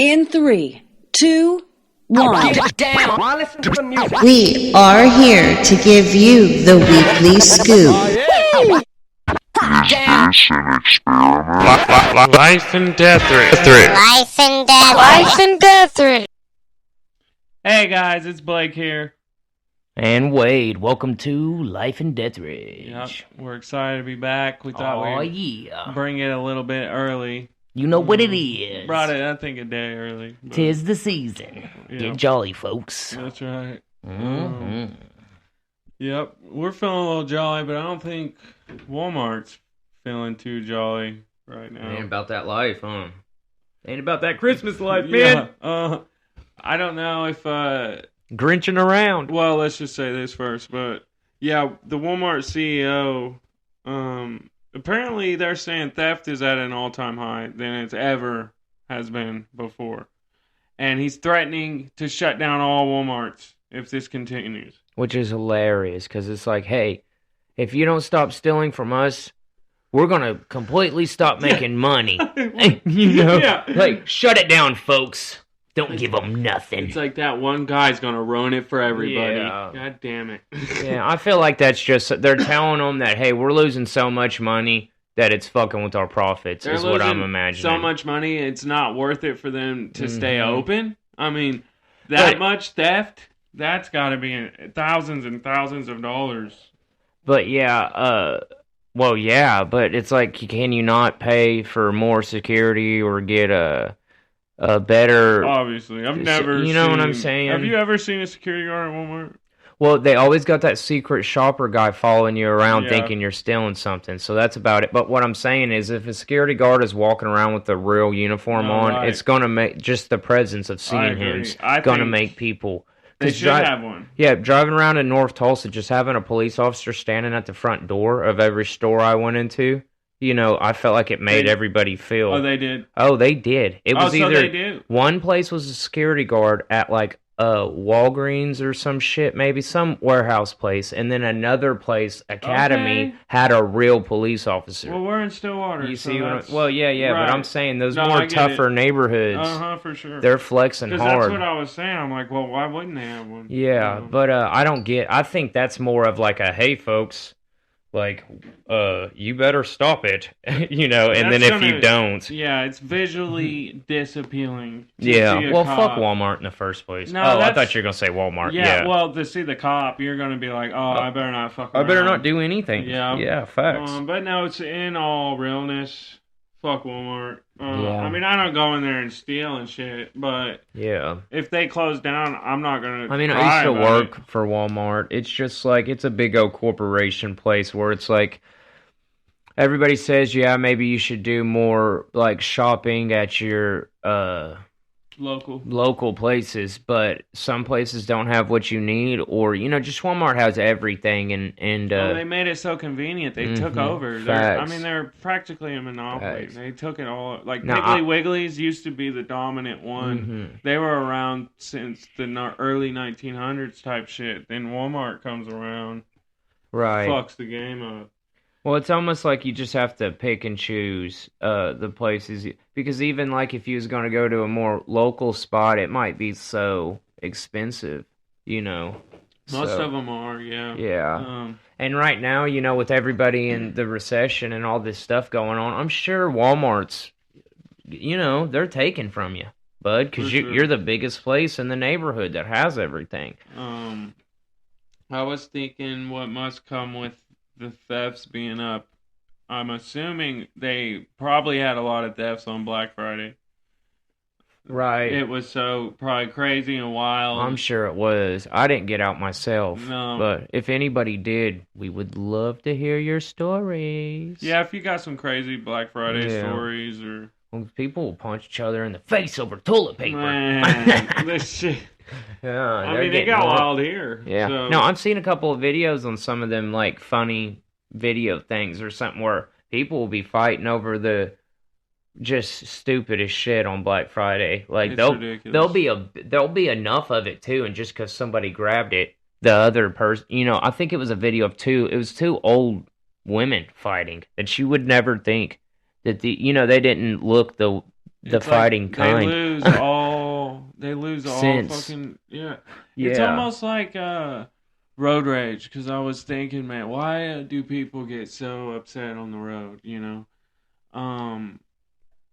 In 3, 2, 1. Get down. Listen to the music. We are here to give you the weekly scoop. Down. Life and Deatherage. Life and Deatherage. Hey guys, it's Blake here. And Wade, welcome to Life and Deatherage. Yep, we're excited to be back. We thought we'd bring it a little bit early. You know what it is. Brought it, I think, a day early. But, 'Tis the season. yeah. Get jolly, folks. That's right. Mm-hmm. Yep, we're feeling a little jolly, but I don't think Walmart's feeling too jolly right now. Ain't about that life, huh? Ain't about that Christmas life, man. I don't know if... Grinching around. Well, let's just say this first, but yeah, the Walmart CEO, apparently they're saying theft is at an all-time high than it's ever has been before. And he's threatening to shut down all Walmarts if this continues. Which is hilarious, because it's like, hey, if you don't stop stealing from us, we're going to completely stop making money. You know? Yeah. Like, shut it down, folks. Don't give them nothing. It's like that one guy's going to ruin it for everybody. Yeah. God damn it. Yeah, I feel like that's just, they're telling them that, hey, we're losing so much money that it's fucking with our profits, They're is what I'm losing imagining. so much money, it's not worth it for them to stay open. I mean, much theft, that's got to be thousands and thousands of dollars. But yeah, well, yeah, but it's like, can you not pay for more security or get a better... Obviously, I've never You know what I'm saying? Have you ever seen a security guard at Walmart? Well, they always got that secret shopper guy following you around Yeah. thinking you're stealing something, so that's about it. But what I'm saying is, if a security guard is walking around with the real uniform on, right. it's going to make, just the presence of seeing him is going to make people... They should have one. Yeah, driving around in North Tulsa, just having a police officer standing at the front door of every store I went into, you know, I felt like it made everybody feel... Oh, they did? Oh, they did. It was so either... they do. One place was a security guard at, like, Walgreens or some shit, maybe some warehouse place, and then another place, Academy, had a real police officer. Well, we're in Stillwater. You so see what that's... well, yeah, right. but I'm saying those No, I more get tougher it. neighborhoods, For sure. they're flexing Because hard. that's what I was saying. I'm like, well, why wouldn't they have one? Yeah, but I think that's more of like a, hey, folks, like, you better stop it, you know, and then if you don't... Yeah, it's visually disappealing. Yeah, well, fuck Walmart in the first place. No, I thought you were going to say Walmart. Yeah, well, to see the cop, you're going to be like, I better not fuck around. I better not do anything. Yeah. Yeah, facts. But no, it's in all realness. Fuck Walmart. Yeah. I mean, I don't go in there and steal and shit, but yeah, if they close down, I'm not going to. I mean, I used to work for Walmart. It's just like, it's a big old corporation place where it's like, everybody says, yeah, maybe you should do more like shopping at your local places, but some places don't have what you need, or, you know, just Walmart has everything, and well, they made it so convenient. They took over. They're practically a monopoly. Facts. They took it all. Like, Now, Piggly Wiggly's used to be the dominant one. They were around since the early 1900s type shit. Then Walmart comes around, right, fucks the game up. Well, it's almost like you just have to pick and choose the places, because even like if you was going to go to a more local spot, it might be so expensive, you know. Most of them are, yeah. Yeah. And right now, you know, with everybody in the recession and all this stuff going on, I'm sure Walmart's, you know, they're taking from you, bud, because you're the biggest place in the neighborhood that has everything. I was thinking what must come with the thefts being up. I'm assuming they probably had a lot of thefts on Black Friday. Right. It was so probably crazy and wild. I'm sure it was. I didn't get out myself. No. But if anybody did, we would love to hear your stories. Yeah, if you got some crazy Black Friday stories or... Well, people will punch each other in the face over toilet paper. Man, this shit... Yeah, I mean, it got wild here. Yeah. So. No, I've seen a couple of videos on some of them, like, funny video things or something where people will be fighting over the just stupidest shit on Black Friday. Like, there'll be enough of it, too, and just because somebody grabbed it, the other person, you know, I think it was a video of two old women fighting, that you would never think that they didn't look the the fighting kind. They lose all Sense. fucking Yeah. It's almost like road rage, because I was thinking, man, why do people get so upset on the road?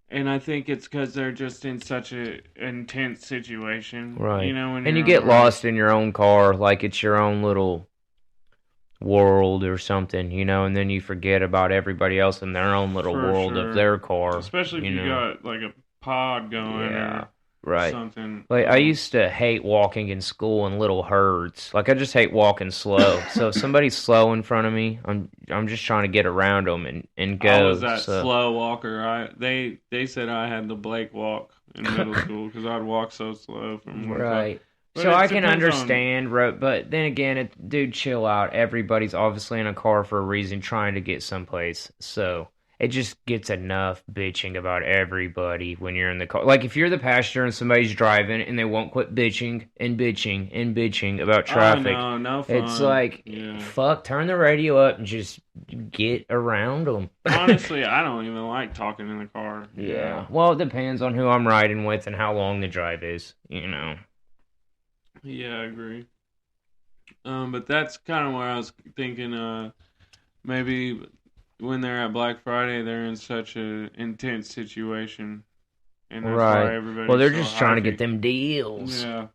And I think it's because they're just in such a intense situation, right? When and you get lost in your own car, like it's your own little world or something, and then you forget about everybody else in their own little world of their car. Especially if you got like a pod going or something. Like I used to hate walking in school in little herds. Like I just hate walking slow. So if somebody's slow in front of me, I'm just trying to get around them and go. I was that slow walker. They said I had the Blake walk in middle school because I'd walk so slow from one side. So I can understand, but then again, dude, chill out. Everybody's obviously in a car for a reason, trying to get someplace. So it just gets enough bitching about everybody when you're in the car. Like if you're the passenger and somebody's driving and they won't quit bitching and bitching and bitching about traffic. Oh, no fun. It's like, fuck, turn the radio up and just get around them. Honestly, I don't even like talking in the car. Yeah. Well, it depends on who I'm riding with and how long the drive is, Yeah, I agree. But that's kind of where I was thinking, maybe when they're at Black Friday, they're in such an intense situation. And that's why everybody's well, they're just trying to get them deals. Yeah.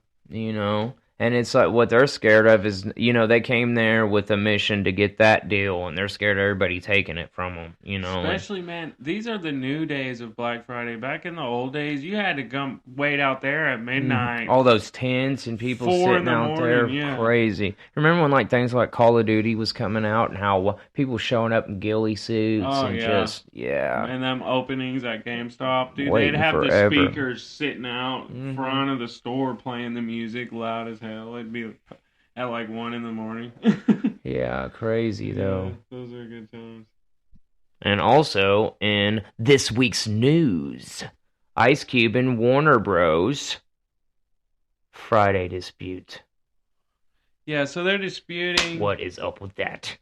And it's like what they're scared of is, they came there with a mission to get that deal, and they're scared of everybody taking it from them, Especially, man, these are the new days of Black Friday. Back in the old days, you had to come wait out there at midnight. All those tents and people sitting out there, crazy. Remember when things like Call of Duty was coming out and how people showing up in ghillie suits and them openings at GameStop, dude, they'd have the speakers sitting out in front of the store playing the music loud as hell. It'd be at 1 a.m. Yeah, crazy though. Those are good times. And also in this week's news, Ice Cube and Warner Bros. Friday dispute. Yeah, so they're disputing. What is up with that?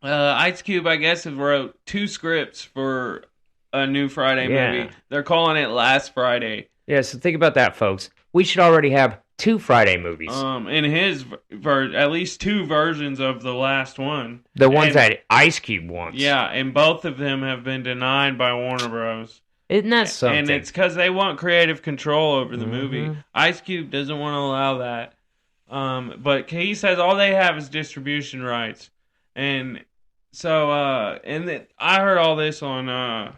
Ice Cube, I guess, have wrote 2 scripts for a new Friday movie. They're calling it Last Friday. Yeah, so think about that, folks. We should already have 2 Friday movies. In his at least 2 versions of the last one. The ones that Ice Cube wants. Yeah, and both of them have been denied by Warner Bros. Isn't that something? And it's because they want creative control over the movie. Ice Cube doesn't want to allow that. But he says all they have is distribution rights. And so, I heard all this on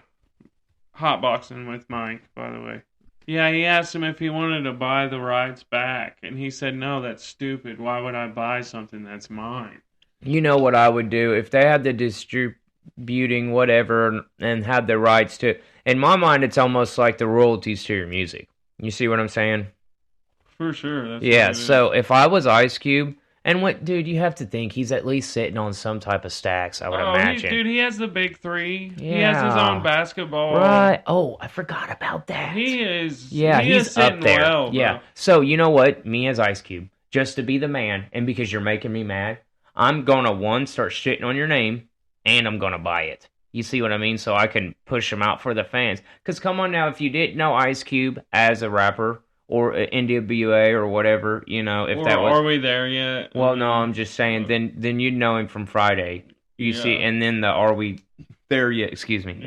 Hotboxing with Mike, by the way. Yeah, he asked him if he wanted to buy the rights back, and he said, no, that's stupid. Why would I buy something that's mine? You know what I would do? If they had the distributing whatever and had the rights to... In my mind, it's almost like the royalties to your music. You see what I'm saying? For sure. That's so if I was Ice Cube... And dude, you have to think he's at least sitting on some type of stacks, I would imagine. Dude, he has the big 3. Yeah. He has his own basketball. Right. Oh, I forgot about that. He is. Yeah, he's up there. Well, yeah. So you know what? Me as Ice Cube, just to be the man, and because you're making me mad, I'm gonna start shitting on your name, and I'm gonna buy it. You see what I mean? So I can push him out for the fans. Because come on now, if you didn't know Ice Cube as a rapper, or NWA or whatever, if that was... Are we there yet? Well, no, I'm just saying, then you'd know him from Friday. You see, and then the Are We There Yet,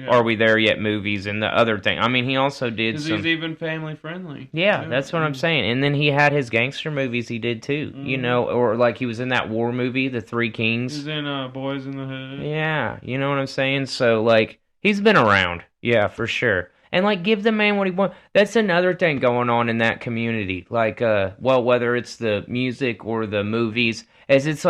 Are We There Yet movies and the other thing. I mean, he also did some... Because he's even family friendly. Yeah, that's what I'm saying. And then he had his gangster movies he did too, or like he was in that war movie, The Three Kings. He's in Boys in the Hood. Yeah, you know what I'm saying? So, he's been around. Yeah, for sure. And, give the man what he wants. That's another thing going on in that community. Whether it's the music or the movies, it's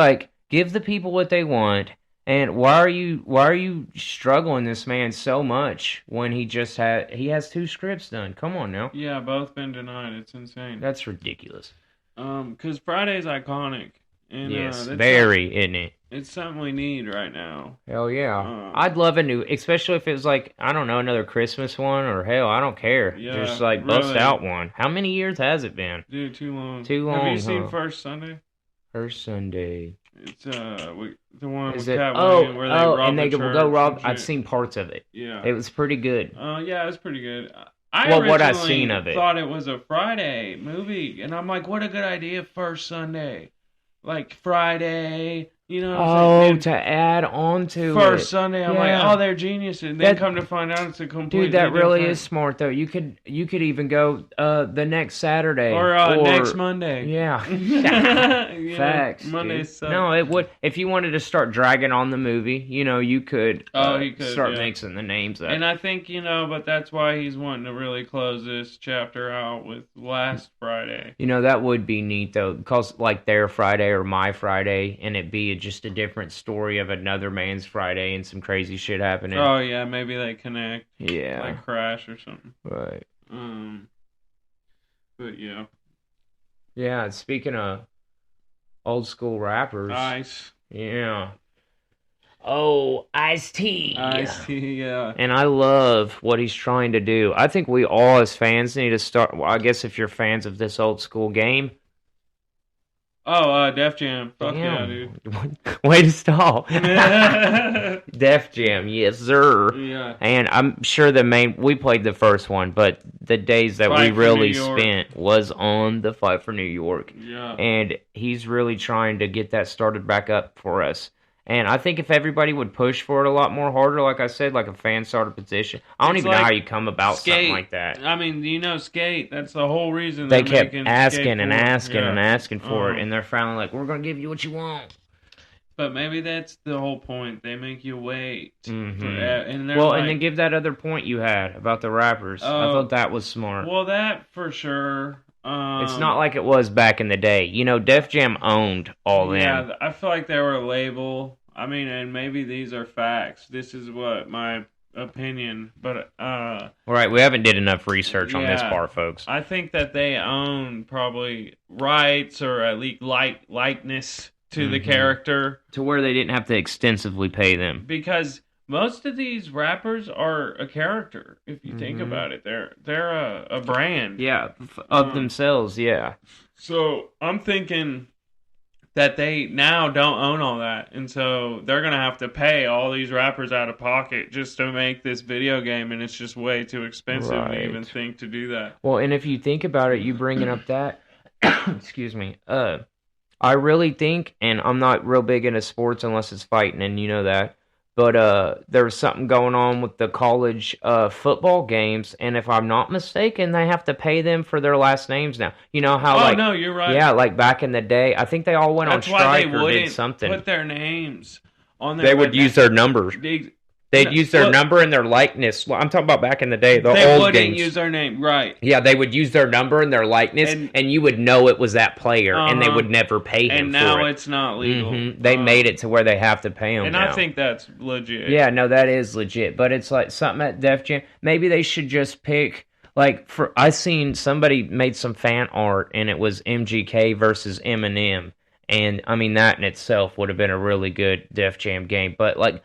give the people what they want. And why are you struggling this man so much when he has 2 scripts done? Come on now. Yeah, both been denied. It's insane. That's ridiculous. Because Friday's iconic. And, yes, very, isn't it? It's something we need right now. Hell yeah. I'd love a new, especially if it was another Christmas one, or hell, I don't care. Yeah, just bust out one. How many years has it been? Dude, too long. Too long, Have you seen First Sunday? First Sunday. It's the one with Cat Williams where they rob and they the church go rob. I've seen parts of it. Yeah. It was pretty good. Yeah, it was pretty good. what I've seen of it. Thought it was a Friday movie, and I'm like, what a good idea, first Sunday, like Friday. You know what I'm saying? To add on to first it. Sunday, I'm like, oh, they're geniuses. And then come to find out it's a completely dude, that really different... is smart though. You could even go the next Saturday or next Monday. Yeah, facts. Monday sucks. No, it would if you wanted to start dragging on the movie. You could. You could start mixing the names up. And I think but that's why he's wanting to really close this chapter out with last Friday. That would be neat though, because like their Friday or my Friday, and it be just a different story of another man's Friday and some crazy shit happening. Oh yeah, maybe they connect. Yeah, like Crash or something. Right. But yeah. Yeah. Speaking of old school rappers, Ice. Yeah. Oh, Ice-T. Ice-T, yeah. And I love what he's trying to do. I think we all as fans need to start. Well, I guess if you're fans of this old school game. Oh, Def Jam. Fuck yeah, dude. Way to stall. Def Jam, yes, sir. Yeah. And I'm sure we played the first one, but the days that we really spent was on the Fight for New York. Yeah. And he's really trying to get that started back up for us. And I think if everybody would push for it a lot more harder, like I said, like a fan started petition. I don't even know how you come about something like that. I mean, Skate, that's the whole reason they kept asking and asking for it, and they're finally like, we're going to give you what you want. But maybe that's the whole point. They make you wait. Mm-hmm. And then give that other point you had about the rappers. I thought that was smart. Well, that for sure. It's not like it was back in the day. Def Jam owned all them. Yeah, I feel like they were a label. I mean, and maybe these are facts. This is what my opinion, but right, we haven't did enough research on this part, folks. I think that they own probably rights or at least likeness to the character, to where they didn't have to extensively pay them, because most of these rappers are a character. If you think about it, they're a brand. Yeah, of themselves. Yeah. So I'm thinking that they now don't own all that, and so they're gonna have to pay all these rappers out of pocket just to make this video game, and it's just way too expensive to even think to do that. Well, and if you think about it, you bringing up that, excuse me, I really think, and I'm not real big into sports unless it's fighting, and you know that. But there was something going on with the college football games, and if I'm not mistaken, they have to pay them for their last names now. You know how? Oh, no, you're right. Yeah, like back in the day, I think they all went on strike or did something. Put their names on their. They would use their numbers. They'd use their number and their likeness. Well, I'm talking about back in the day, the old games. They wouldn't use their name, right. Yeah, they would use their number and their likeness, and you would know it was that player, and they would never pay him for it. And now it's not legal. They made it to where they have to pay him now. I think that's legit. Yeah, no, that is legit. But it's like something at Def Jam. Maybe they should just pick, I seen somebody made some fan art, and it was MGK versus Eminem. And, I mean, that in itself would have been a really good Def Jam game. But,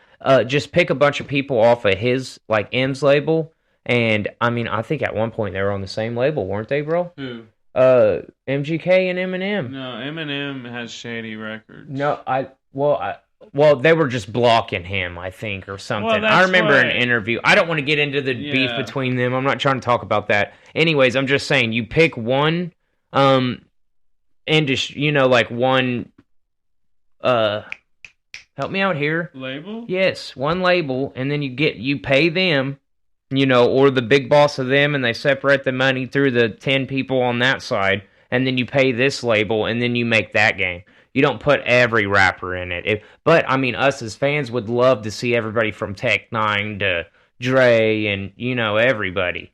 just pick a bunch of people off of his, M's label. And, I mean, I think at one point they were on the same label, weren't they, bro? Who? MGK and Eminem. No, Eminem has shady records. No, well, they were just blocking him, I think, or something. I remember an interview. I don't want to get into the beef between them. I'm not trying to talk about that. Anyways, I'm just saying, you pick one, industry, one, help me out here. Label? Yes, one label, and then you pay them, or the big boss of them, and they separate the money through the 10 people on that side, and then you pay this label, and then you make that game. You don't put every rapper in it. But, I mean, us as fans would love to see everybody from Tech 9 to Dre and, everybody.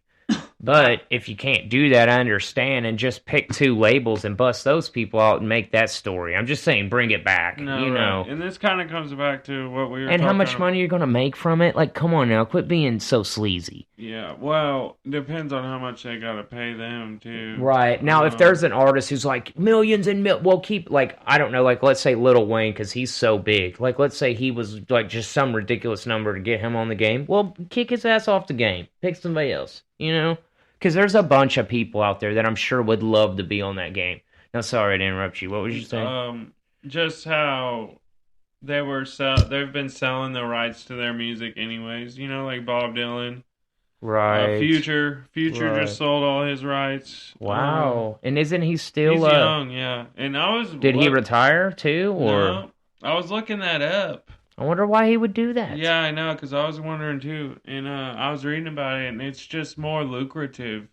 But if you can't do that, I understand, and just pick two labels and bust those people out and make that story. I'm just saying, bring it back, Right. And this kind of comes back to what we were talking about. And how much money you're going to make from it? Come on now, quit being so sleazy. Yeah, well, depends on how much they got to pay them, too. Right. Now, if there's an artist who's millions and we'll keep, I don't know, let's say Lil Wayne, because he's so big. Let's say he was, just some ridiculous number to get him on the game. Well, kick his ass off the game. Pick somebody else, Because there's a bunch of people out there that I'm sure would love to be on that game. Now, sorry to interrupt you. What was you saying? Just how they've been selling the rights to their music anyways. Like Bob Dylan. Right. Future Right. just sold all his rights. Wow. And isn't he still... He's young, yeah. And I was... Did he retire, too? Or? No. I was looking that up. I wonder why he would do that. Yeah, I know, because I was wondering, too. And I was reading about it, and it's just more lucrative.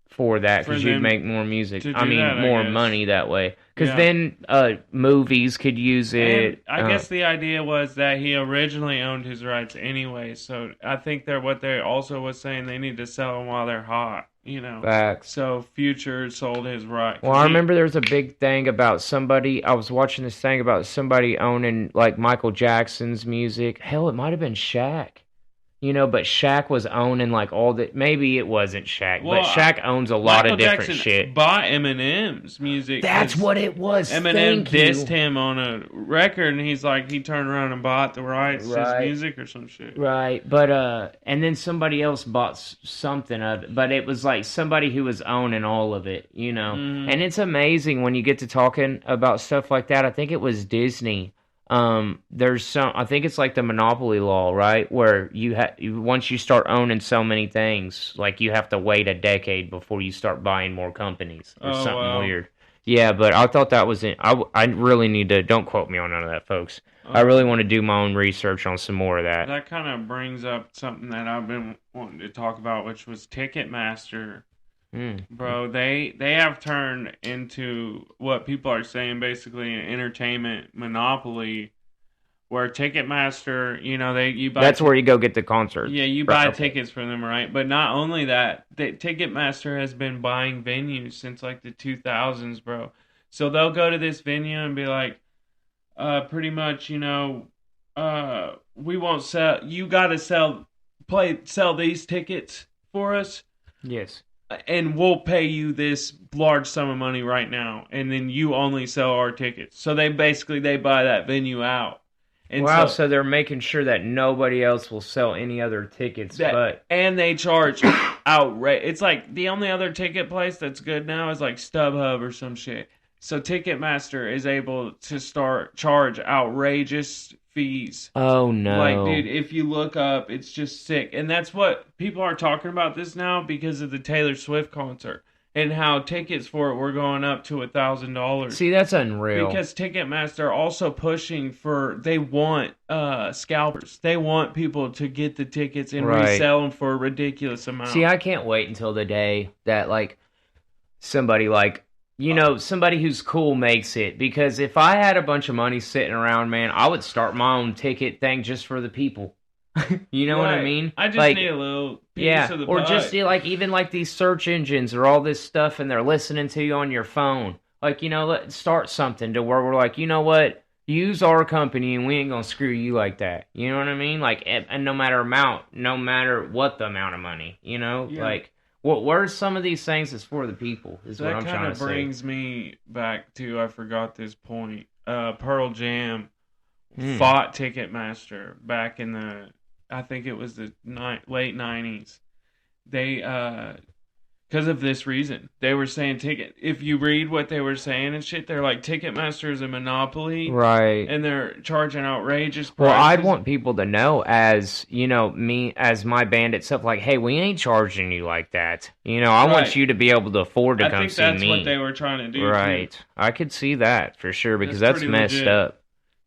For that, because you'd make more music. More money that way. Because then movies could use it. And I guess the idea was that he originally owned his rights anyway. So I think what they also was saying, they need to sell them while they're hot. Facts. So Future sold his rights. Well, I remember there was a big thing about somebody. I was watching this thing about somebody owning like Michael Jackson's music. Hell, it might have been Shaq. But Shaq was owning like all the... Maybe it wasn't Shaq, but Shaq owns a lot of different Jackson shit. Bought Eminem's music. That's what it was. Eminem dissed him on a record, and he's like, he turned around and bought the rights to his music or some shit. Right, but and then somebody else bought something of it, but it was like somebody who was owning all of it, Mm-hmm. And it's amazing when you get to talking about stuff like that. I think it was Disney. There's some, I think it's like the monopoly law, right? Where once you start owning so many things, like you have to wait a decade before you start buying more companies or something weird. Yeah, but I thought that was I really need to, don't quote me on none of that, folks. I really want to do my own research on some more of that. That kind of brings up something that I've been wanting to talk about, which was Ticketmaster. Bro, they have turned into what people are saying basically an entertainment monopoly, where Ticketmaster, you buy. That's where you go get the concert. Yeah, you buy tickets for them, right? But not only that, Ticketmaster has been buying venues since like the 2000s, bro. So they'll go to this venue and be like, pretty much, we won't sell. You got to sell these tickets for us. Yes. And we'll pay you this large sum of money right now, and then you only sell our tickets. So they buy that venue out. And so they're making sure that nobody else will sell any other tickets. And they charge outright. It's like the only other ticket place that's good now is like StubHub or some shit. So Ticketmaster is able to start charge outrageous fees. Oh no. Like, dude, if you look up, it's just sick. And that's what people are talking about this now because of the Taylor Swift concert and how tickets for it were going up to $1,000. See, that's unreal. Because Ticketmaster also pushing they want scalpers. They want people to get the tickets and resell them for a ridiculous amount. See, I can't wait until the day that like somebody like somebody who's cool makes it. Because if I had a bunch of money sitting around, man, I would start my own ticket thing just for the people. You know what I mean? I just need a little piece of the or pie. just like even like these search engines or all this stuff, and they're listening to you on your phone. Like, let's start something to where we're like, you know what? Use our company and we ain't gonna screw you like that. You know what I mean? Like, and no matter what the amount of money, like. What are some of these things that's for the people is what I'm trying to say. That kind of brings me back to, I forgot this point, Pearl Jam fought Ticketmaster back in I think it was the late 90s. They, because of this reason, they were saying if you read what they were saying and shit, they're like, Ticketmaster is a monopoly. Right. And they're charging outrageous prices. Well, I'd want people to know as, me, as my band itself, like, hey, we ain't charging you like that. I want you to be able to afford to come see me. I think that's what they were trying to do. Right. Too. I could see that for sure because that's messed legit. Up.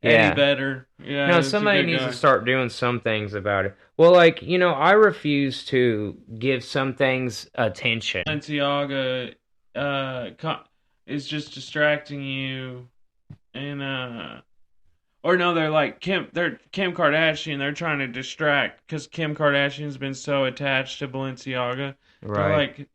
Eddie Vedder. Yeah. No, somebody needs to start doing some things about it. Well, like, I refuse to give some things attention. Balenciaga is just distracting you, and or no, they're like Kim Kardashian. They're trying to distract because Kim Kardashian's been so attached to Balenciaga. Right. They're like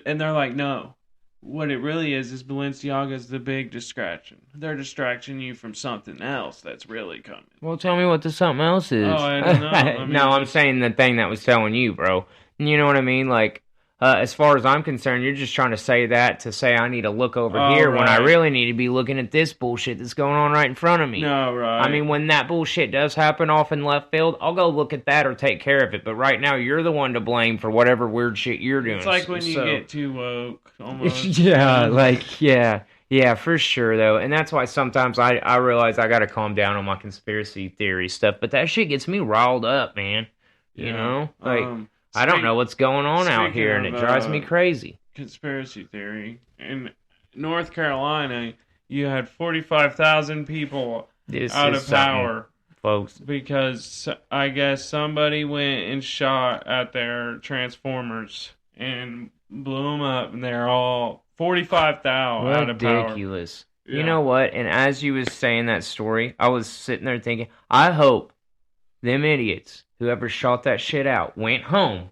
and they're like, no. What it really is Balenciaga's the big distraction. They're distracting you from something else that's really coming. Well, tell me what the something else is. Oh, I don't know. No, I'm saying the thing that was telling you, bro. You know what I mean? Like, as far as I'm concerned, you're just trying to say that to say I need to look over here when I really need to be looking at this bullshit that's going on right in front of me. No, right. I mean, when that bullshit does happen off in left field, I'll go look at that or take care of it. But right now, you're the one to blame for whatever weird shit you're doing. It's like when you get too woke, almost. Yeah, for sure, though. And that's why sometimes I realize I got to calm down on my conspiracy theory stuff. But that shit gets me riled up, man. You know? Like... I don't know what's going on out here, and it drives me crazy. Conspiracy theory. In North Carolina, you had 45,000 people out of power. Folks. Because I guess somebody went and shot at their transformers and blew them up, and they're all 45,000 out of power. Ridiculous. Yeah. You know what? And as you was saying that story, I was sitting there thinking, I hope them idiots, whoever shot that shit out, went home.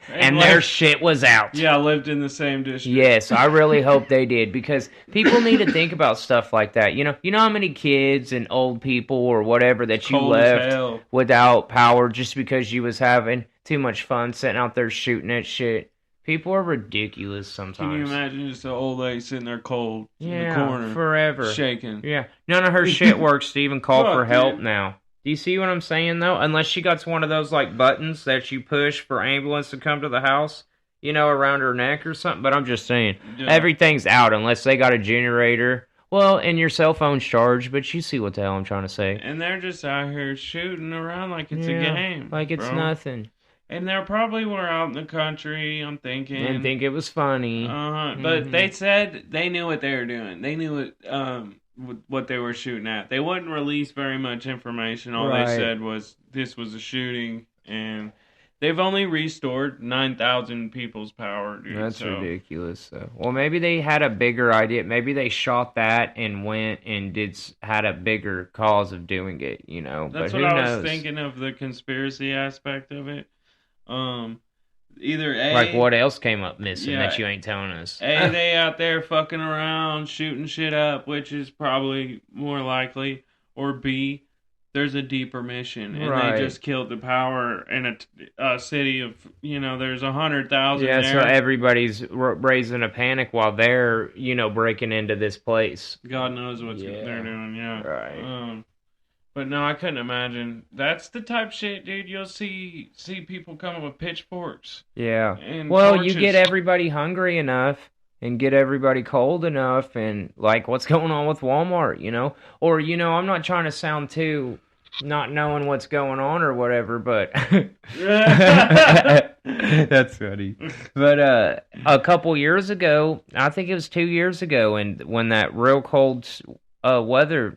And their shit was out. Yeah, lived in the same district. Yes, I really hope they did, because people need to think about stuff like that. You know how many kids and old people or whatever that you left without power just because you was having too much fun sitting out there shooting at shit. People are ridiculous sometimes. Can you imagine just an old lady sitting there cold in the corner, forever shaking? Yeah, none of her shit works to even call for help now. Do you see what I'm saying, though? Unless she got one of those, like, buttons that you push for ambulance to come to the house, around her neck or something. But I'm just saying, everything's out unless they got a generator. Well, and your cell phone's charged, but you see what the hell I'm trying to say. And they're just out here shooting around like it's a game. Like it's nothing. And they probably were out in the country, I'm thinking. And think it was funny. But they said they knew what they were doing. They knew what they were shooting at. They wouldn't release very much information. All they said was this was a shooting, and they've only restored 9,000 people's power, dude. That's ridiculous. Well, maybe they had a bigger idea. Maybe they shot that and went and had a bigger cause of doing it, That's but what who I knows? was thinking of, the conspiracy aspect of it. Either like what else came up missing that you ain't telling us? They out there fucking around, shooting shit up, which is probably more likely. Or B, there's a deeper mission, and they just killed the power in a city of, there's 100,000 there. Yeah, so everybody's raising a panic while they're, breaking into this place. God knows what they're doing, Right. But no, I couldn't imagine. That's the type of shit, dude. You'll see people coming with pitchforks. Yeah. And well, torches. You get everybody hungry enough and get everybody cold enough, and like what's going on with Walmart, Or, I'm not trying to sound too not knowing what's going on or whatever, but that's funny. But a couple years ago, I think it was 2 years ago, and when that real cold weather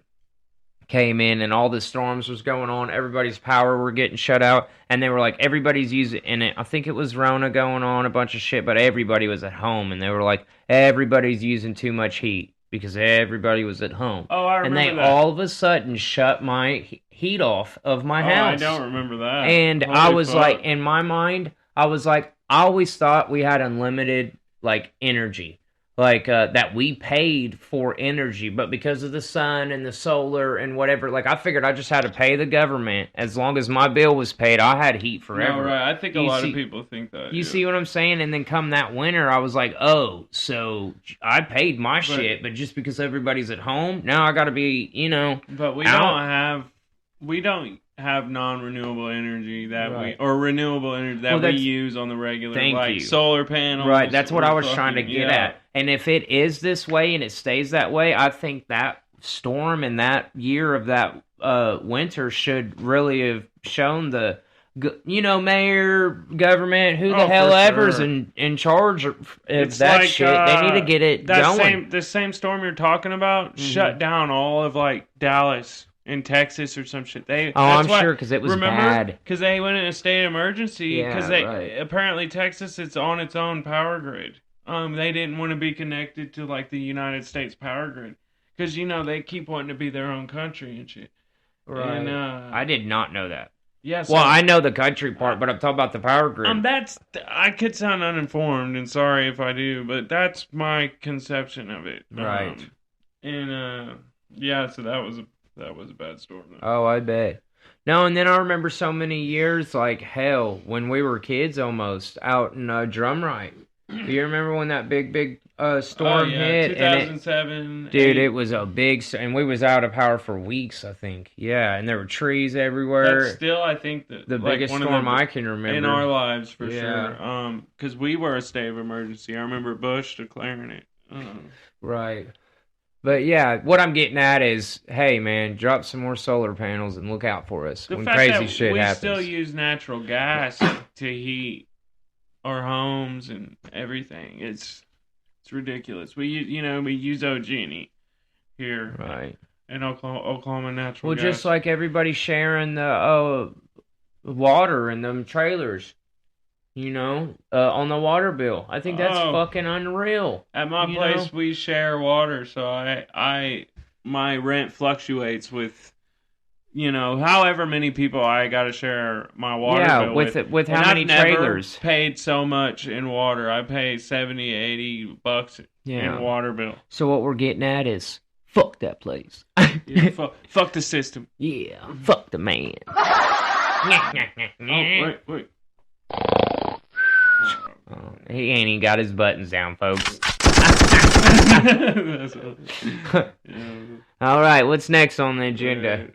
came in and all the storms was going on, everybody's power were getting shut out, and they were like, everybody's using it. I think it was Rona going on, a bunch of shit, but everybody was at home, and they were like, everybody's using too much heat because everybody was at home. Oh, I remember and they all of a sudden shut my heat off of my house. I don't remember that. And I was like, in my mind, I was like, I always thought we had unlimited like energy. Like, that we paid for energy, but because of the sun and the solar and whatever, like, I figured I just had to pay the government. As long as my bill was paid, I had heat forever. No, right. I think a lot of people think that. You see what I'm saying? And then come that winter, I was like, oh, so I paid my shit, but just because everybody's at home, now I gotta be, But we don't have non-renewable energy or renewable energy that we use on the regular, solar panels. Right, that's what I was trying to get at. And if it is this way and it stays that way, I think that storm and that year of that winter should really have shown the, mayor, government, who the hell ever's in charge of that shit. They need to get it going. The same storm you're talking about shut down all of, like, Dallas in Texas or some shit. I'm sure, because it was bad. Because they went in a state of emergency. Because apparently Texas, it's on its own power grid. They didn't want to be connected to like the United States power grid. Because they keep wanting to be their own country and shit. Right. And, I did not know that. Yes. Well, I know the country part, but I'm talking about the power grid. I could sound uninformed, and sorry if I do, but that's my conception of it. Right. So that was a bad storm, though. Oh, I bet. No, and then I remember so many years, like hell, when we were kids almost, out in Drumright. Do you remember when that big storm hit? 2007. Dude, it was a big... And we was out of power for weeks, I think. Yeah, and there were trees everywhere. That's still, I think... the biggest storm I can remember. In our lives, for sure. Because we were a state of emergency. I remember Bush declaring it. Right. But yeah, what I'm getting at is, hey man, drop some more solar panels and look out for us The when fact crazy that shit we happens. still use natural gas to heat our homes and everything. It's ridiculous. We use OG&E here, right? In Oklahoma natural gas. Well, just like everybody sharing the water in them trailers. On the water bill. I think that's fucking unreal. At my place, we share water, so my rent fluctuates with, however many people I got to share my water bill with. With how many trailers? I've never paid so much in water. I pay $70, $80 in water bill. So what we're getting at is, fuck that place. Fuck the system. Yeah, fuck the man. Wait. He ain't even got his buttons down, folks. All right, what's next on the agenda?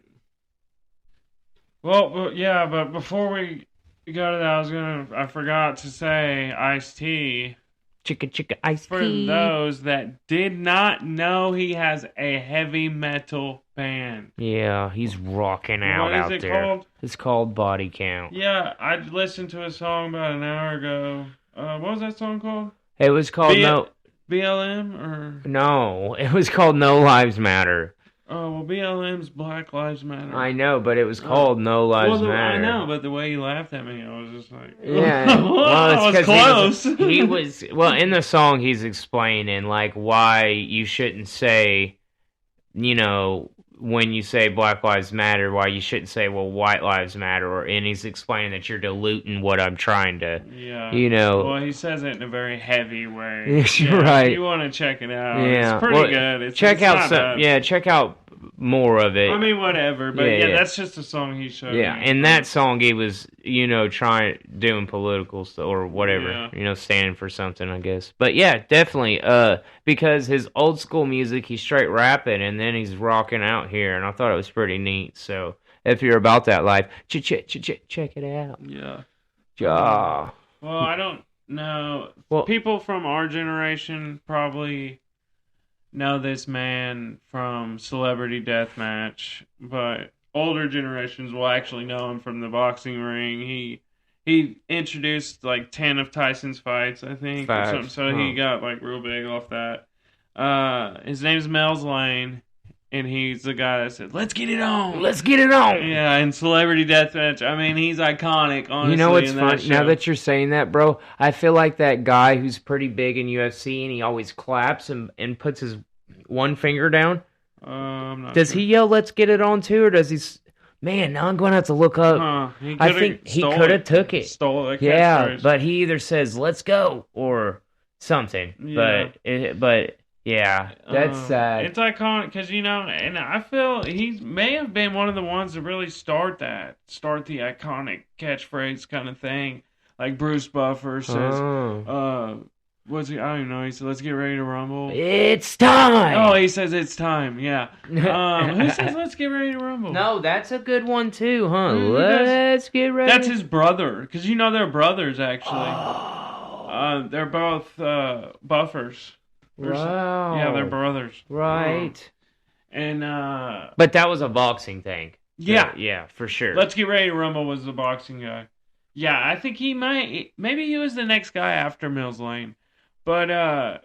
Well, yeah, but before we go to that, I forgot to say iced tea. Chicka iced For tea. those that did not know he has a heavy metal band. Yeah, he's rocking out out there. What is it called? It's called Body Count. Yeah, I listened to a song about an hour ago. What was that song called? It was called BLM or no? It was called No Lives Matter. Oh well, BLM's Black Lives Matter. I know, but it was called No Lives Matter. I know, but the way you laughed at me, I was just like, yeah, well, it's close. He was in the song. He's explaining like why you shouldn't say, when you say Black Lives Matter, why you shouldn't say, well, White Lives Matter, and he's explaining that you're diluting what I'm trying to, Well, he says it in a very heavy way. Right. If you want to check it out, it's pretty good. Check out more of it. I mean, whatever, but that's just a song he showed me. Yeah, in that song he was, doing political or whatever, standing for something, I guess. But yeah, definitely, because his old school music, he's straight rapping, and then he's rocking out here, and I thought it was pretty neat. So if you're about that life, check it out. Yeah. Ja. Well, I don't know. Well, people from our generation probably know this man from Celebrity Deathmatch, but older generations will actually know him from the boxing ring. He introduced like 10 of Tyson's fights, I think, or something. So he got like real big off that. His name's Mel's Lane, and he's the guy that said, "Let's get it on, let's get it on." Yeah, in Celebrity Deathmatch. I mean, he's iconic. Honestly, you know what's funny? Now that you're saying that, bro, I feel like that guy who's pretty big in UFC, and he always claps and puts his one finger down. I'm not does sure. he yell "Let's get it on" too, or does he? Man, now I'm going to have to look up. I think he could have took it. Stole it. Yeah, but he either says "Let's go" or something. Yeah. But yeah, that's sad. It's iconic because and I feel he may have been one of the ones to really start the iconic catchphrase kind of thing. Like Bruce Buffer says, what's he? I don't even know. He said, "Let's get ready to rumble." It's time. Oh, he says it's time. Yeah. Who says "Let's get ready to rumble"? No, that's a good one too, huh? Let's get ready. That's his brother, because they're brothers actually. Oh. They're both buffers. Wow. Yeah, they're brothers. Right. And but that was a boxing thing. Yeah. Yeah, for sure. Let's Get Ready to Rumble was the boxing guy. Yeah, I think maybe he was the next guy after Mills Lane. But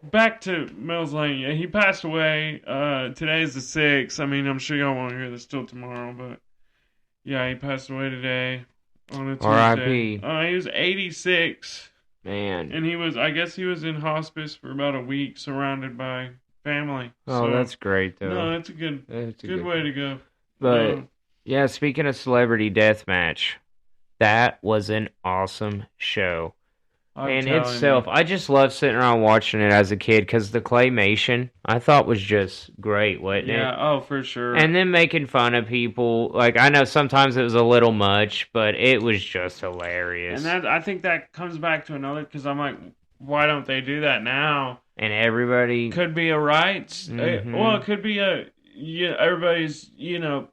back to Mills Lane. Yeah, he passed away. Today's the 6th. I mean, I'm sure y'all won't hear this till tomorrow, but yeah, he passed away today on a Tuesday. R.I.P. He was 86. Man. And I guess he was in hospice for about a week, surrounded by family. Oh, so, that's great, though. No, that's a good way to go. But, yeah, speaking of Celebrity Deathmatch, that was an awesome show. In itself, I just loved sitting around watching it as a kid because the claymation I thought was just great, wasn't it? Yeah, oh, for sure. And then making fun of people. Like, I know sometimes it was a little much, but it was just hilarious. And I think that comes back to another, because I'm like, why don't they do that now? And everybody... Could be a rights. Mm-hmm. Well, it could be everybody's,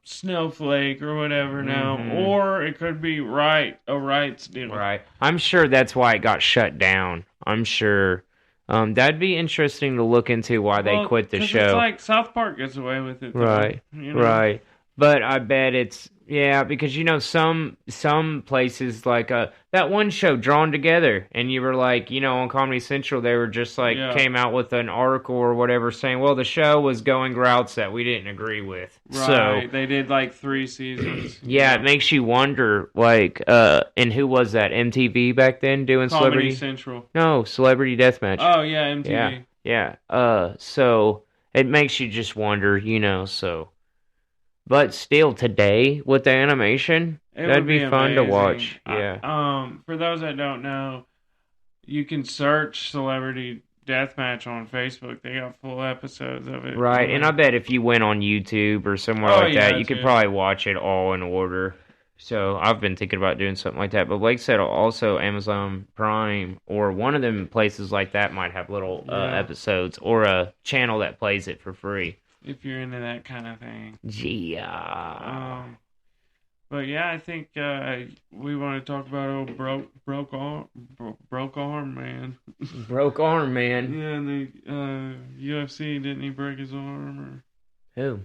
snowflake or whatever now. Mm-hmm. Or it could be a rights deal. Right. I'm sure that's why it got shut down. I'm sure That'd be interesting to look into why they quit the show. It's like South Park gets away with it, though, right? Right. But I bet it's because some places like that one show Drawn Together, and you were like, on Comedy Central they were just came out with an article or whatever saying, well, the show was going routes that we didn't agree with. Right. So they did 3 seasons. Yeah, it makes you wonder and who was that? MTV back then doing Comedy Central? No, Celebrity Deathmatch. Oh yeah, MTV. Yeah. So it makes you just wonder, so. But still, today, with the animation, that'd be fun to watch. Yeah. For those that don't know, you can search Celebrity Deathmatch on Facebook. They got full episodes of it. Right, and I bet if you went on YouTube or somewhere that, you could probably watch it all in order. So I've been thinking about doing something like that. But like I said, also Amazon Prime or one of them places like that might have little episodes or a channel that plays it for free. If you're into that kind of thing. Yeah. But yeah, I think we want to talk about old broke arm man. Broke arm man. Yeah, and the UFC, didn't he break his arm? Who?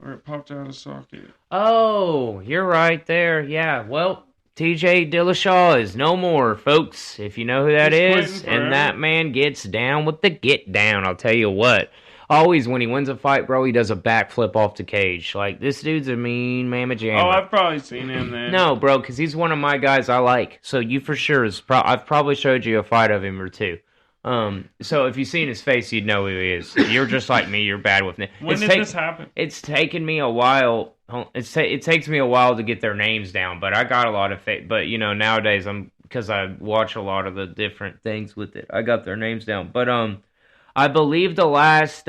Or it popped out of socket. Oh, you're right there. Yeah, well, TJ Dillashaw is no more, folks. If you know who that is, and that man gets down with the get down, I'll tell you what. Always, when he wins a fight, bro, he does a backflip off the cage. This dude's a mean mamma jamma. Oh, I've probably seen him then. No, bro, because he's one of my guys I like. So you for sure I've probably showed you a fight of him or two. So if you've seen his face, you'd know who he is. You're just like me. You're bad with names. When did this happen? It's taken me a while. It takes me a while to get their names down, but I got a lot of But nowadays because I watch a lot of the different things with it, I got their names down. But I believe the last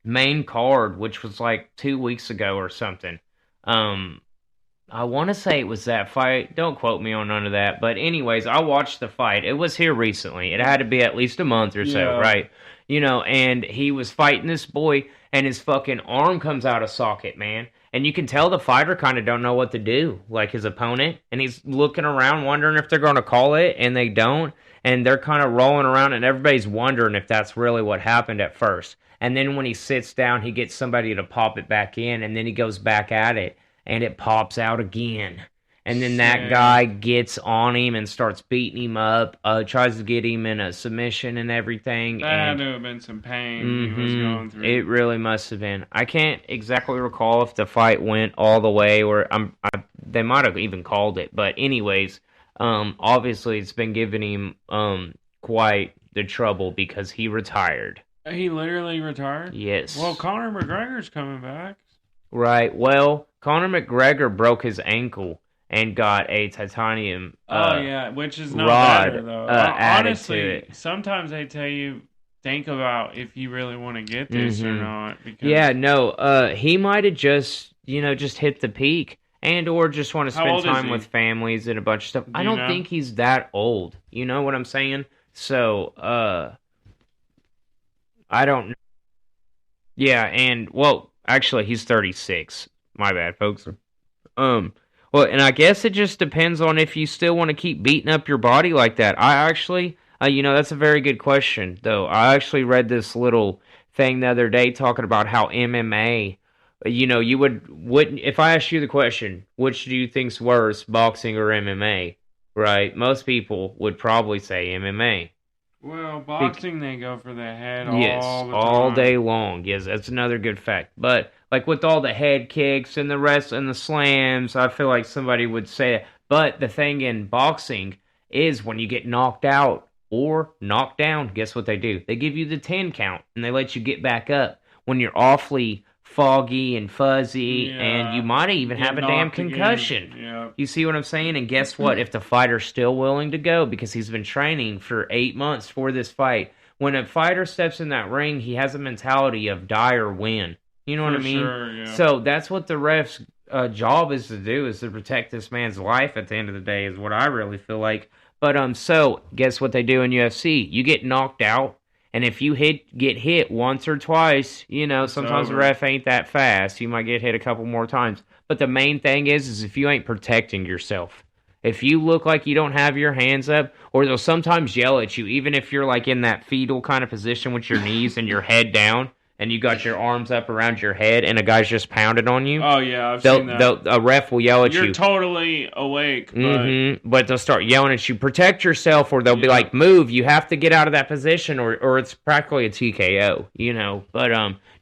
main card, which was 2 weeks ago or something. I want to say it was that fight. Don't quote me on none of that. But anyways, I watched the fight. It was here recently. It had to be at least a month or so, right? And he was fighting this boy, and his fucking arm comes out of socket, man. And you can tell the fighter kind of don't know what to do, his opponent. And he's looking around, wondering if they're going to call it, and they don't. And they're kind of rolling around, and everybody's wondering if that's really what happened at first. And then when he sits down, he gets somebody to pop it back in, and then he goes back at it, and it pops out again. And then that guy gets on him and starts beating him up, tries to get him in a submission and everything. That had to have been some pain he was going through. It really must have been. I can't exactly recall if the fight went all the way, or they might have even called it. But anyways... obviously it's been giving him quite the trouble because he retired. He literally retired? Yes. Well, Conor McGregor's coming back. Right. Well, Conor McGregor broke his ankle and got a titanium which is no rod better, though. honestly, to it. Sometimes they tell you, think about if you really want to get this or not. Because... he might have just hit the peak. And or just want to spend time with families and a bunch of stuff. I don't think he's that old. You know what I'm saying? So, I don't know. Yeah, and, well, actually, he's 36. My bad, folks. Well, and I guess it just depends on if you still want to keep beating up your body like that. I actually, that's a very good question, though. I actually read this little thing the other day talking about how MMA... you wouldn't if I asked you the question, which do you think's worse, boxing or MMA? Right? Most people would probably say MMA. Well, boxing they go for the head all day long. Yes, that's another good fact. But with all the head kicks and the rest and the slams, I feel like somebody would say that. But the thing in boxing is when you get knocked out or knocked down, guess what they do? They give you the 10 count and they let you get back up when you're awfully foggy and fuzzy, and you might even have a damn concussion. Yeah. You see what I'm saying? And guess what? If the fighter's still willing to go, because he's been training for 8 months for this fight, when a fighter steps in that ring, he has a mentality of die or win. You know what I mean? Sure, yeah. So that's what the ref's job is to do, is to protect this man's life at the end of the day, is what I really feel like. But so guess what they do in UFC? You get knocked out. And if you get hit once or twice, sometimes the ref ain't that fast. You might get hit a couple more times. But the main thing is if you ain't protecting yourself, if you look like you don't have your hands up, or they'll sometimes yell at you, even if you're like in that fetal kind of position with your knees and your head down, and you got your arms up around your head, and a guy's just pounding on you. Oh, yeah, I've seen that. A ref will yell at you. You're totally awake, but... But they'll start yelling at you, protect yourself, or they'll be like, move, you have to get out of that position, or it's practically a TKO, you know. But,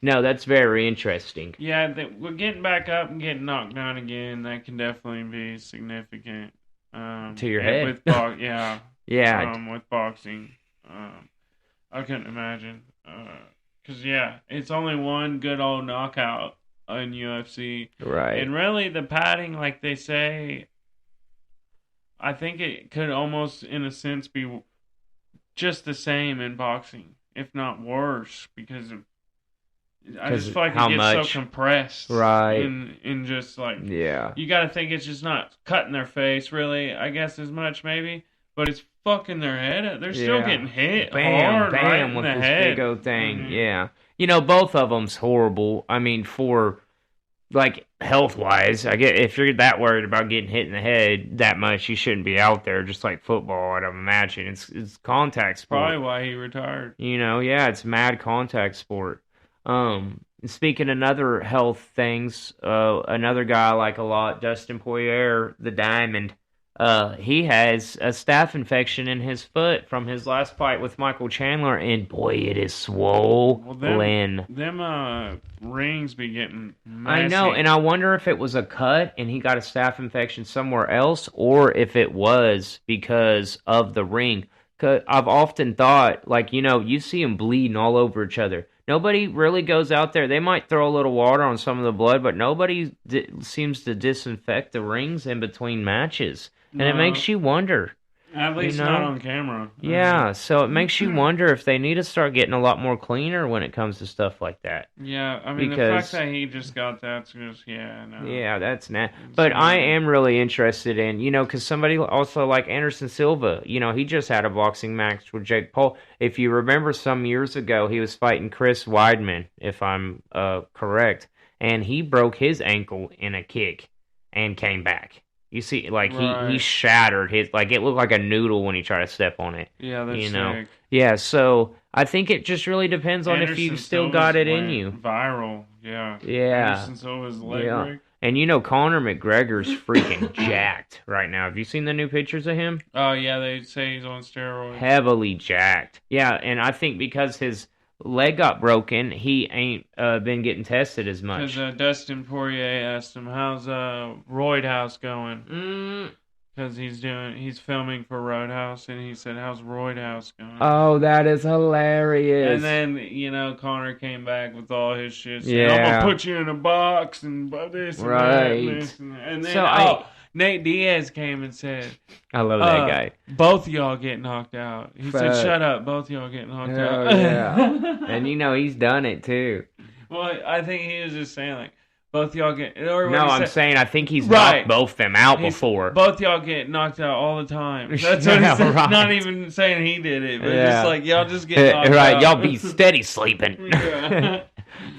no, that's very interesting. Yeah, we're getting back up and getting knocked down again. That can definitely be significant. To your head? Yeah. Yeah. With boxing. I couldn't imagine. Because, yeah, it's only one good old knockout in UFC. Right. And really, the padding, like they say, I think it could almost, in a sense, be just the same in boxing, if not worse, because I just feel like it gets so compressed. Right. And just like, yeah. You got to think it's just not cutting their face, really, I guess, as much, maybe. But it's fucking their head up. They're still getting hit hard right in with the this head. big old thing. Yeah. You know, both of them's horrible. I mean, for, like, health-wise, I get if you're that worried about getting hit in the head that much, you shouldn't be out there, just like football, I'd imagine. It's contact sport. Probably why he retired. You know, yeah, it's mad contact sport. Speaking of other health things, another guy I like a lot, Dustin Poirier, the Diamond, he has a staph infection in his foot from his last fight with Michael Chandler, and boy, it is swollen. Well, them rings be getting messy. I know, and I wonder if it was a cut and he got a staph infection somewhere else, or if it was because of the ring. 'Cause I've often thought, like, you know, you see them bleeding all over each other. Nobody really goes out there. They might throw a little water on some of the blood, but nobody seems to disinfect the rings in between matches. And it makes you wonder. At least not on camera. Yeah, so it makes you wonder if they need to start getting a lot more cleaner when it comes to stuff like that. Yeah, I mean, the fact that he just got that's just, Yeah, that's not. But I am really interested in, you know, because somebody also like Anderson Silva, you know, he just had a boxing match with Jake Paul. If you remember some years ago, he was fighting Chris Weidman, if I'm correct, and he broke his ankle in a kick and came back. You see, like, he shattered his, like, it looked like a noodle when he tried to step on it. Yeah, that's sick. Yeah, so I think it just really depends on if you still got it in you. Viral, yeah. Yeah. Anderson Silva's leg break. And you know, Conor McGregor's freaking jacked right now. Have you seen the new pictures of him? Oh, yeah, they say he's on steroids. Heavily jacked. Yeah, and I think because his leg got broken, he ain't been getting tested as much. Because Dustin Poirier asked him, how's Roadhouse going? Because he's filming for Roadhouse, and he said, how's Roadhouse going? Oh, that is hilarious. And then, you know, Conor came back with all his shit, saying, I'm going to put you in a box, and this and that, and this and that. And then, Nate Diaz came and said, I love that guy. Both of y'all get knocked out. He said, shut up, both of y'all get knocked out. Yeah. And you know, he's done it too. Well, I think he was just saying, like, both y'all get... Or no, I'm saying I think he's knocked both them out before. Both y'all get knocked out all the time. That's what he said. Right. Not even saying he did it, but just like, y'all just get knocked out. Right, y'all be steady sleeping.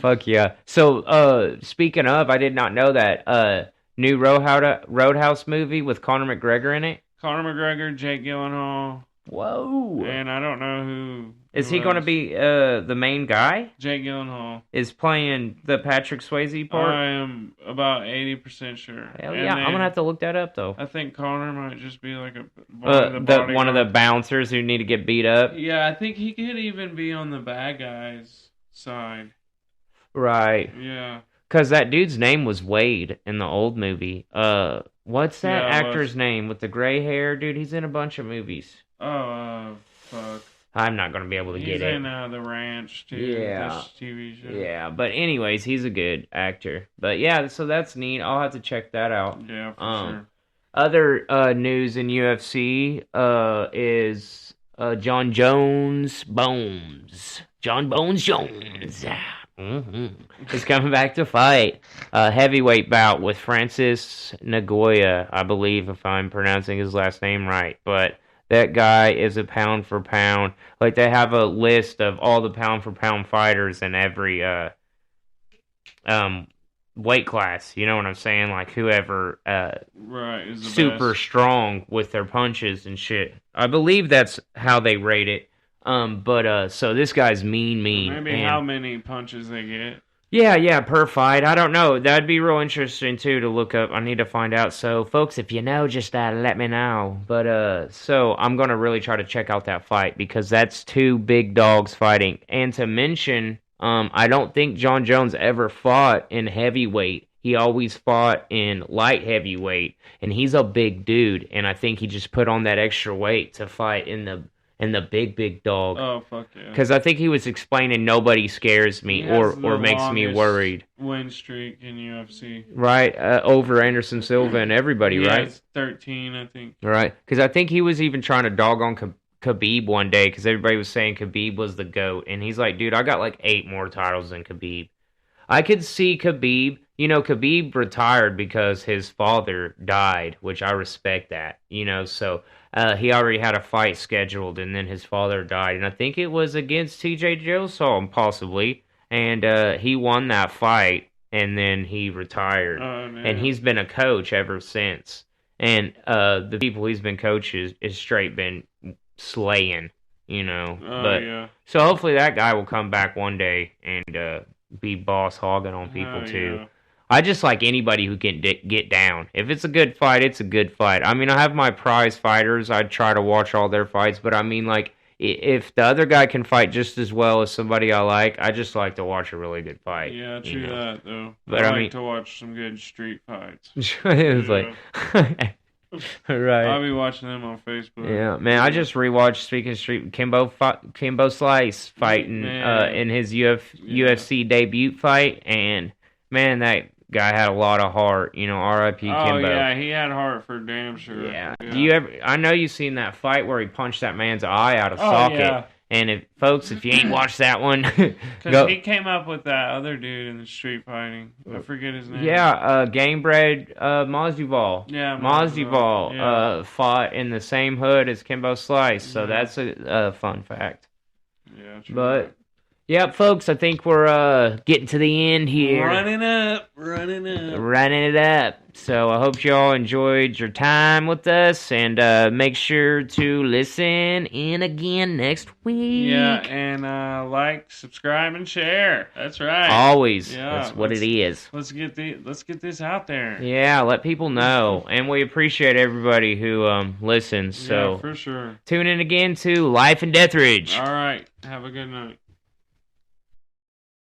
Fuck yeah. So, speaking of, I did not know that... new Roadhouse movie with Conor McGregor in it. Conor McGregor, Jake Gyllenhaal. Whoa. And I don't know who is he going to be the main guy? Jake Gyllenhaal. Is playing the Patrick Swayze part? I am about 80% sure. Hell yeah, I'm going to have to look that up, though. I think Conor might just be like one of the bouncers who need to get beat up. Yeah, I think he could even be on the bad guys' side. Right. Yeah. Because that dude's name was Wade in the old movie. What's that actor's name with the gray hair? Dude, he's in a bunch of movies. Oh, fuck. I'm not going to be able to get it. He's in The Ranch, too. Yeah. This TV show. Yeah, but anyways, he's a good actor. But yeah, so that's neat. I'll have to check that out. Yeah, for sure. Other news in UFC is John Jones Bones. John Bones Jones. He's coming back to fight a heavyweight bout with Francis Nagoya, I believe, if I'm pronouncing his last name right. But that guy is a pound for pound. Like, they have a list of all the pound for pound fighters in every weight class. You know what I'm saying? Like whoever right is the super best. strong with their punches and shit. I believe that's how they rate it. But so this guy's mean. Maybe and, how many punches they get. Yeah, per fight. I don't know. That'd be real interesting too to look up. I need to find out. So, folks, if you know, just let me know. But so I'm gonna really try to check out that fight because that's two big dogs fighting. And to mention, I don't think John Jones ever fought in heavyweight. He always fought in light heavyweight, and he's a big dude. And I think he just put on that extra weight to fight in the big dog. Oh, fuck yeah. Because I think he was explaining nobody scares me or makes me worried. Win streak in UFC. Right, over Anderson Silva and everybody, right? It's 13, I think. Right, because I think he was even trying to dog on Khabib one day because everybody was saying Khabib was the GOAT. And he's like, dude, I got like 8 more titles than Khabib. I could see Khabib. You know, Khabib retired because his father died, which I respect that. You know, so he already had a fight scheduled, and then his father died. And I think it was against TJ Dillashaw, possibly. And he won that fight, and then he retired. And he's been a coach ever since. And the people he's been coaching is straight been slaying, you know. So hopefully that guy will come back one day and be boss hogging on people too. I just like anybody who can get down. If it's a good fight, it's a good fight. I mean, I have my prize fighters. I try to watch all their fights, but I mean, like, if the other guy can fight just as well as somebody I like, I just like to watch a really good fight. Yeah, true that, though. But I like to watch some good street fights. It was like... Right. I'll be watching them on Facebook. Yeah, man. I just rewatched, speaking of street, Kimbo Slice fighting in his UFC debut fight, and man, that guy had a lot of heart. You know, R.I.P. Kimbo. Oh yeah, he had heart for damn sure. Yeah. Do you ever? I know you've seen that fight where he punched that man's eye out of socket. Yeah. And if you ain't watched that one, because he came up with that other dude in the street fighting. I forget his name. Yeah, Gamebred Masvidal. Yeah, Masvidal fought in the same hood as Kimbo Slice, so that's a fun fact. Yeah, true. But yeah, folks, I think we're getting to the end here. Running it up. So I hope you all enjoyed your time with us, and make sure to listen in again next week. Yeah, and like, subscribe, and share. That's right. Always. Yeah, that's what it is. Let's get this out there. Yeah, let people know, and we appreciate everybody who listens. So yeah, for sure. Tune in again to Life and Deatherage. All right. Have a good night.